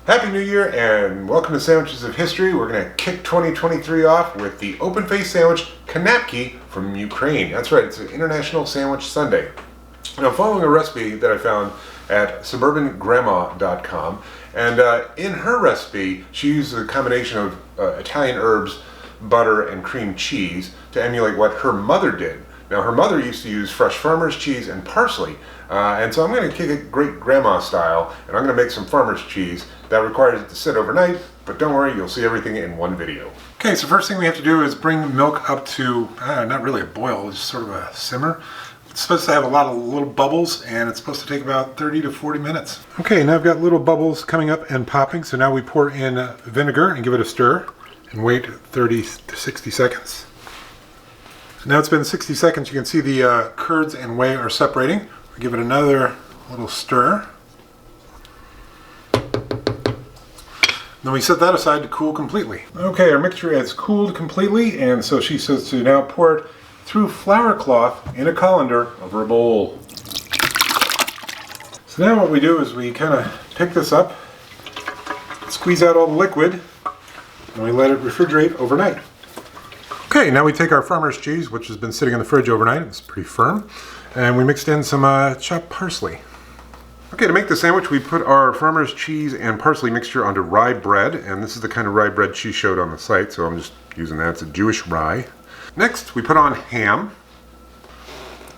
Happy New Year and welcome to Sandwiches of History. We're going to kick 2023 off with the open-faced sandwich Kanapky from Ukraine. That's right, it's an International Sandwich Sunday. And I'm following a recipe that I found at suburbangrandma.com, and in her recipe she uses a combination of Italian herbs, butter, and cream cheese to emulate what her mother did. Now, her mother used to use fresh farmer's cheese and parsley, and so I'm going to kick it great grandma style, and I'm going to make some farmer's cheese. That requires it to sit overnight, but don't worry, you'll see everything in one video. Okay, so first thing we have to do is bring milk up to, not really a boil, it's sort of a simmer. It's supposed to have a lot of little bubbles, and it's supposed to take about 30 to 40 minutes. Okay, now I've got little bubbles coming up and popping, so now we pour in vinegar and give it a stir, and wait 30 to 60 seconds. Now it's been 60 seconds. You can see the curds and whey are separating. We'll give it another little stir. Then we set that aside to cool completely. Okay, our mixture has cooled completely, and so she says to now pour it through flour cloth in a colander over a bowl. So now what we do is we kind of pick this up, squeeze out all the liquid, and we let it refrigerate overnight. Okay, now we take our farmer's cheese, which has been sitting in the fridge overnight. It's pretty firm. And we mixed in some chopped parsley. Okay, to make the sandwich, we put our farmer's cheese and parsley mixture onto rye bread. And this is the kind of rye bread she showed on the site, so I'm just using that. It's a Jewish rye. Next, we put on ham,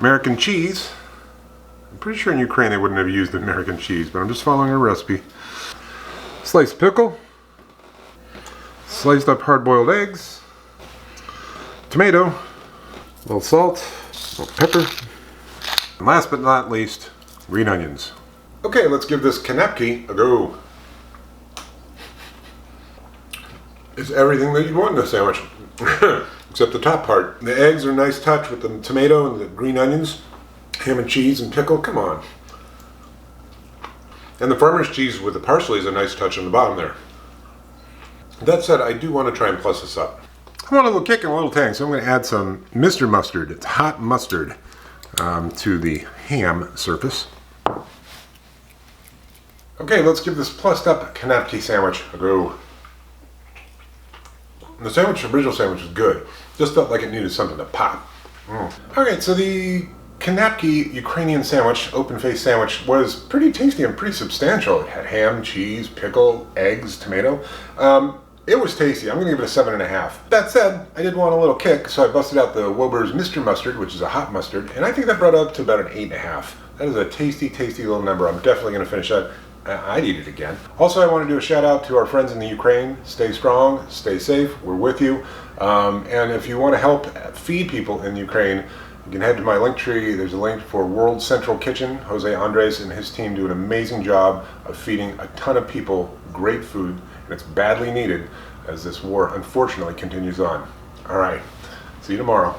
American cheese. I'm pretty sure in Ukraine they wouldn't have used American cheese, but I'm just following her recipe. Sliced pickle, sliced up hard-boiled eggs, tomato, a little salt, a little pepper, and last but not least, green onions. Okay, let's give this Kanapky a go. It's everything that you want in a sandwich, except the top part. The eggs are a nice touch with the tomato and the green onions, ham and cheese and pickle, come on. And the farmer's cheese with the parsley is a nice touch on the bottom there. That said, I do want to try and plus this up. I want a little kick and a little tang, so I'm going to add some Mr. Mustard. It's hot mustard to the ham surface. Okay, let's give this plussed up Kanapky sandwich a go. The original sandwich was good. Just felt like it needed something to pop. Okay, so the Kanapky Ukrainian sandwich, open-faced sandwich, was pretty tasty and pretty substantial. It had ham, cheese, pickle, eggs, tomato. It was tasty. I'm going to give it a 7.5. That said, I did want a little kick, so I busted out the Wilbur's Mr. Mustard, which is a hot mustard, and I think that brought it up to about an 8.5. That is a tasty, tasty little number. I'm definitely going to finish that. I'd eat it again. Also, I want to do a shout out to our friends in the Ukraine. Stay strong, stay safe, we're with you. And if you want to help feed people in Ukraine, you can head to my link tree. There's a link for World Central Kitchen. Jose Andres and his team do an amazing job of feeding a ton of people great food, and it's badly needed as this war unfortunately continues on. All right, see you tomorrow.